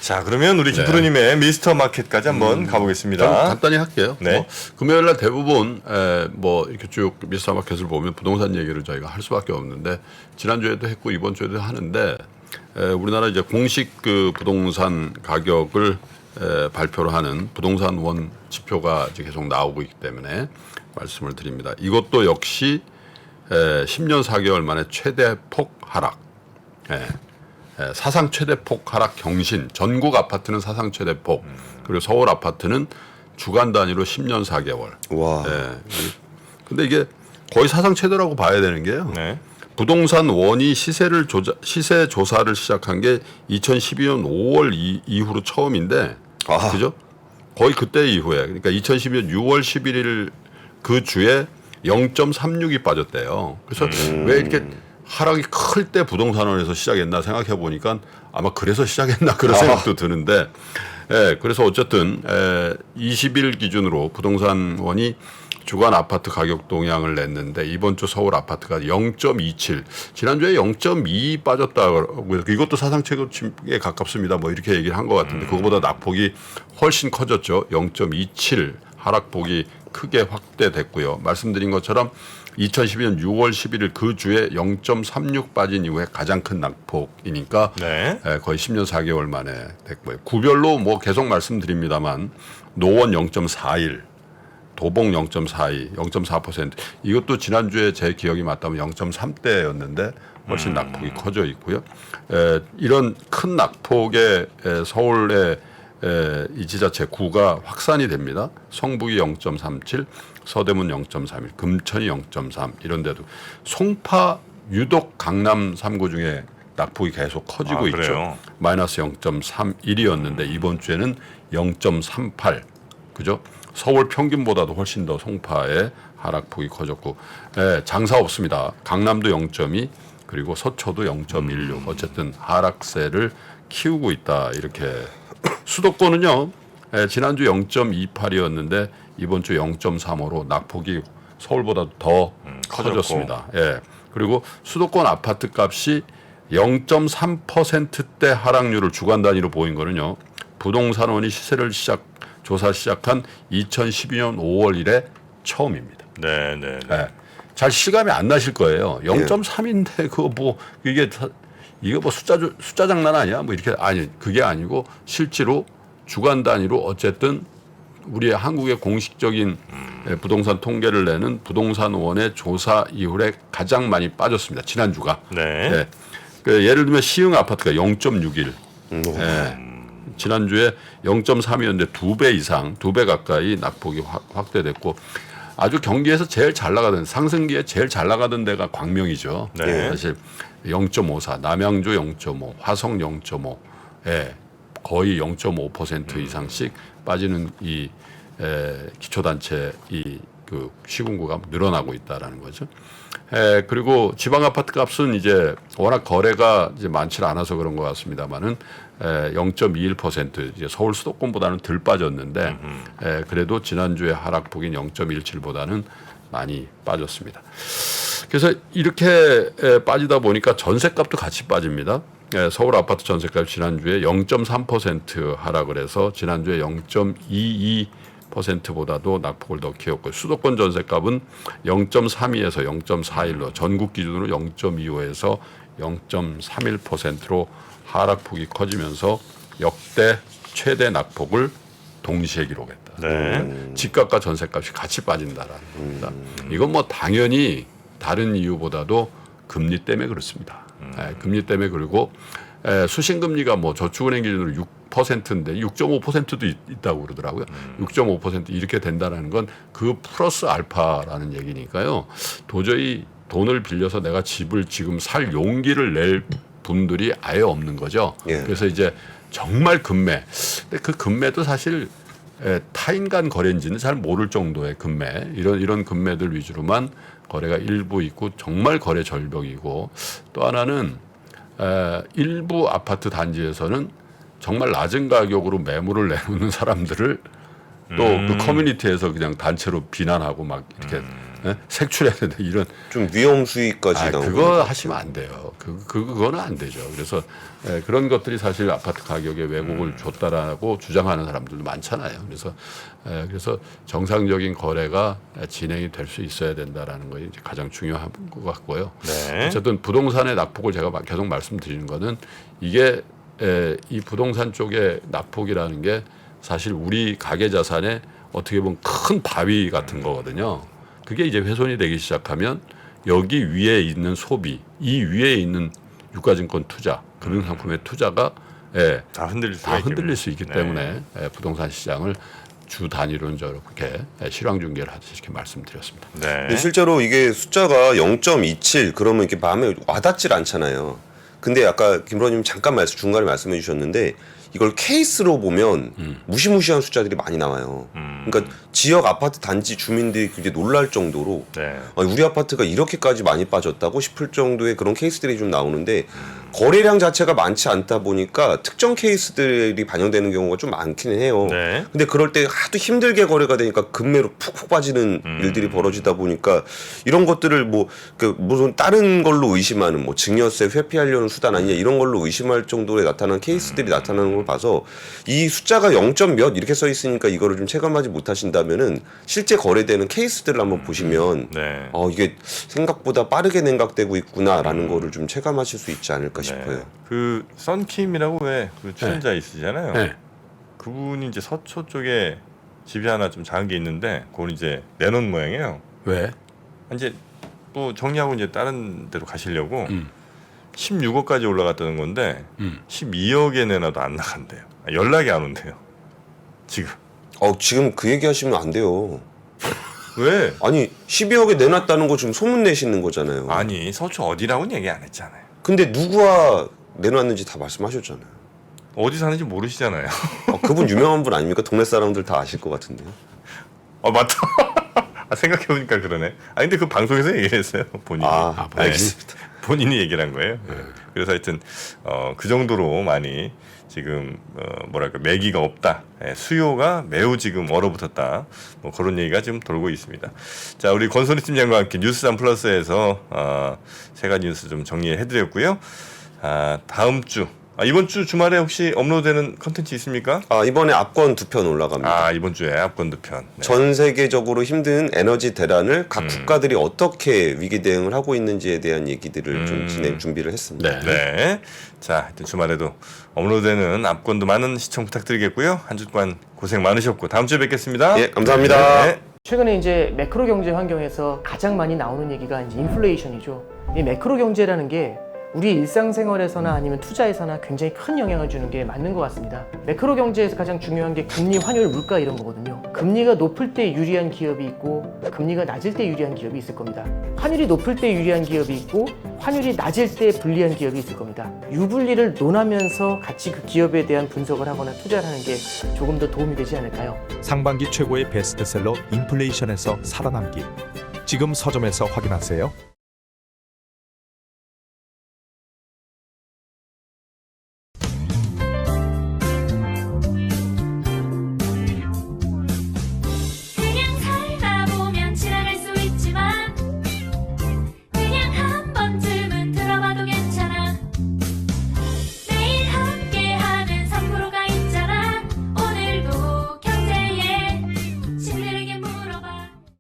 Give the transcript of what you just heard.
자, 그러면 우리 김프로님의 미스터 마켓까지 한번 가보겠습니다. 간단히 할게요. 네. 뭐, 금요일날 대부분 뭐 이렇게 쭉 미스터 마켓을 보면 부동산 얘기를 저희가 할 수밖에 없는데 지난주에도 했고 이번 주에도 하는데 우리나라 이제 공식 그 부동산 가격을 발표를 하는 부동산 원 지표가 이제 계속 나오고 있기 때문에 말씀을 드립니다. 이것도 역시 10년 4개월 만에 최대폭 하락. 사상 최대폭 하락 경신. 전국 아파트는 사상 최대폭. 그리고 서울 아파트는 주간 단위로 10년 4개월. 와. 근데 이게 거의 사상 최대라고 봐야 되는 게요. 네. 부동산 원이 시세 조사를 시작한 게 2012년 5월 이후로 처음인데, 그죠? 거의 그때 이후에, 그러니까 2012년 6월 11일 그 주에 0.36이 빠졌대요. 그래서 왜 이렇게 하락이 클 때 부동산원에서 시작했나 생각해 보니까 아마 그래서 시작했나 그런 생각도 드는데, 그래서 어쨌든 20일 기준으로 부동산원이 주간 아파트 가격 동향을 냈는데 이번 주 서울 아파트가 0.27, 지난주에 0.2 빠졌다고 해서 이것도 사상 최고치에 가깝습니다. 뭐 이렇게 얘기를 한 것 같은데 그거보다 낙폭이 훨씬 커졌죠. 0.27 하락폭이 크게 확대됐고요. 말씀드린 것처럼 2012년 6월 11일 그 주에 0.36 빠진 이후에 가장 큰 낙폭이니까 네. 거의 10년 4개월 만에 됐고요. 구별로 뭐 계속 말씀드립니다만 노원 0.41, 도봉 0.42, 0.4%. 이것도 지난주에 제 기억이 맞다면 0.3대였는데 훨씬 낙폭이 커져 있고요. 이런 큰 낙폭의 서울의 이 지자체 구가 확산이 됩니다. 성북이 0.37, 서대문 0.31, 금천이 0.3 이런 데도 송파 유독 강남 3구 중에 낙폭이 계속 커지고 있죠. 그래요? 마이너스 0.31이었는데 이번 주에는 0.38, 그죠? 서울 평균보다도 훨씬 더 송파의 하락폭이 커졌고, 장사 없습니다. 강남도 0.2, 그리고 서초도 0.16. 어쨌든 하락세를 키우고 있다. 이렇게. 수도권은요, 지난주 0.28이었는데 이번 주 0.35로 낙폭이 서울보다 더 커졌습니다. 그리고 수도권 아파트 값이 0.3%대 하락률을 주간 단위로 보인 거는요, 부동산원이 시세를 조사 시작한 2012년 5월 이래 처음입니다. 네. 잘 실감이 안 나실 거예요. 0.3인데 그거 뭐 이거 뭐 숫자 장난 아니야? 뭐 이렇게 그게 아니고 실제로 주간 단위로 어쨌든 우리 한국의 공식적인 부동산 통계를 내는 부동산원의 조사 이후에 가장 많이 빠졌습니다. 지난주가. 네. 예를 들면 시흥 아파트가 0.61. 지난주에 0.3이었는데 2배 이상, 2배 가까이 낙폭이 확대됐고 아주 경기에서 제일 잘 나가던 상승기에 제일 잘 나가던 데가 광명이죠. 네. 사실 0.54, 남양주 0.5, 화성 0.5, 거의 0.5% 이상씩 빠지는 이 기초단체 그 시군구가 늘어나고 있다라는 거죠. 그리고 지방 아파트 값은 이제 워낙 거래가 이제 많지 않아서 그런 것 같습니다만은 0.21% 이제 서울 수도권보다는 덜 빠졌는데 그래도 지난주에 하락폭인 0.17보다는 많이 빠졌습니다. 그래서 이렇게 빠지다 보니까 전셋값도 같이 빠집니다. 서울 아파트 전셋값 지난주에 0.3% 하락을 해서 지난주에 0.22%보다도 낙폭을 더 키웠고 수도권 전셋값은 0.32에서 0.41로 전국 기준으로 0.25에서 0.31%로 하락폭이 커지면서 역대 최대 낙폭을 동시에 기록했다. 네. 집값과 전셋값이 같이 빠진다라는 겁니다. 이건 뭐 당연히 다른 이유보다도 금리 때문에 그렇습니다. 금리 때문에 그리고 수신금리가 뭐 저축은행 기준으로 6%인데 6.5%도 있다고 그러더라고요. 6.5% 이렇게 된다는 건 그 플러스 알파라는 얘기니까요. 도저히 돈을 빌려서 내가 집을 지금 살 용기를 낼 분들이 아예 없는 거죠. 그래서 이제 정말 근데 그 금매도 사실 타인 간 거래인지는 잘 모를 정도의 금매 이런 금매들 위주로만 거래가 일부 있고 정말 거래 절벽이고 또 하나는 일부 아파트 단지에서는 정말 낮은 가격으로 매물을 내놓는 사람들을 또 그 커뮤니티에서 그냥 단체로 비난하고 막 이렇게 색출해야 되는데 이런 좀 위험 수위까지 나오고 그거 하시면 안 돼요. 그거는 안 되죠. 그래서 그런 것들이 사실 아파트 가격에 왜곡을 줬다라고 주장하는 사람들도 많잖아요. 그래서 정상적인 거래가 진행이 될 수 있어야 된다라는 것이 가장 중요한 것 같고요. 네. 어쨌든 부동산의 낙폭을 제가 계속 말씀드리는 거는 이게 이 부동산 쪽의 낙폭이라는 게 사실 우리 가계 자산의 어떻게 보면 큰 바위 같은 거거든요. 그게 이제 훼손이 되기 시작하면 여기 위에 있는 소비, 이 위에 있는 유가증권 투자, 금융상품의 투자가 다 흔들릴 수 있기 때문에 부동산 시장을 주 단위로는 저렇게 실황 중계를 하듯이 이렇게 말씀드렸습니다. 네. 근데 실제로 이게 숫자가 0.27 그러면 이렇게 마음에 와닿질 않잖아요. 근데 아까 김부장님 잠깐 중간에 말씀해 주셨는데 이걸 케이스로 보면 무시무시한 숫자들이 많이 나와요. 그러니까 지역 아파트 단지 주민들이 굉장히 놀랄 정도로 네. 우리 아파트가 이렇게까지 많이 빠졌다고 싶을 정도의 그런 케이스들이 좀 나오는데 거래량 자체가 많지 않다 보니까 특정 케이스들이 반영되는 경우가 좀 많기는 해요. 네. 근데 그럴 때 하도 힘들게 거래가 되니까 급매로 푹푹 빠지는 일들이 벌어지다 보니까 이런 것들을 무슨 다른 걸로 의심하는 증여세 회피하려는 수단 아니냐 이런 걸로 의심할 정도로 나타난 케이스들이 나타나는 걸 봐서 이 숫자가 0몇 이렇게 써 있으니까 이거를 좀 체감하지 못하신다면은 실제 거래되는 케이스들을 한번 보시면 네. 이게 생각보다 빠르게 냉각되고 있구나라는 거를 좀 체감하실 수 있지 않을까 싶어요. 그 썬킴이라고 왜 그 출연자 있으시잖아요. 네. 그분이 이제 서초 쪽에 집이 하나 좀 작은 게 있는데 그걸 이제 내놓은 모양이에요. 왜? 이제 또 정리하고 이제 다른 데로 가시려고 16억까지 올라갔다는 건데 12억에 내놔도 안 나간대요. 연락이 안 온대요. 지금. 지금 그 얘기 하시면 안 돼요. 왜? 아니 12억에 내놨다는 거 지금 소문 내시는 거잖아요. 아니 서초 어디라고는 얘기 안 했잖아요. 근데 누구와 내놨는지 다 말씀하셨잖아요. 어디 사는지 모르시잖아요. 그분 유명한 분 아닙니까? 동네 사람들 다 아실 것 같은데요. 맞다. 생각해보니까 그러네. 근데 그 방송에서 얘기를 했어요. 본인이. 알겠습니다. 본인이 얘기를 한 거예요. 그래서 하여튼 그 정도로 많이 지금 매기가 없다. 수요가 매우 지금 얼어붙었다. 그런 얘기가 지금 돌고 있습니다. 자, 우리 권선희 팀장과 함께 뉴스3 플러스에서 세가 뉴스 좀 정리해드렸고요. 다음 주 이번 주 주말에 혹시 업로드되는 컨텐츠 있습니까? 이번에 압권 2편 올라갑니다. 이번 주에 압권 2편. 네. 전 세계적으로 힘든 에너지 대란을 각 국가들이 어떻게 위기 대응을 하고 있는지에 대한 얘기들을 좀 준비를 했습니다. 네. 자, 하여튼 주말에도 업로드되는 압권도 많은 시청 부탁드리겠고요. 한 주간 고생 많으셨고 다음 주에 뵙겠습니다. 예, 감사합니다. 네. 최근에 이제 매크로 경제 환경에서 가장 많이 나오는 얘기가 이제 인플레이션이죠. 이 매크로 경제라는 게 우리 일상생활에서나 아니면 투자에서나 굉장히 큰 영향을 주는 게 맞는 것 같습니다. 매크로 경제에서 가장 중요한 게 금리, 환율, 물가 이런 거거든요. 금리가 높을 때 유리한 기업이 있고 금리가 낮을 때 유리한 기업이 있을 겁니다. 환율이 높을 때 유리한 기업이 있고 환율이 낮을 때 불리한 기업이 있을 겁니다. 유불리를 논하면서 같이 그 기업에 대한 분석을 하거나 투자를 하는 게 조금 더 도움이 되지 않을까요? 상반기 최고의 베스트셀러 인플레이션에서 살아남기. 지금 서점에서 확인하세요.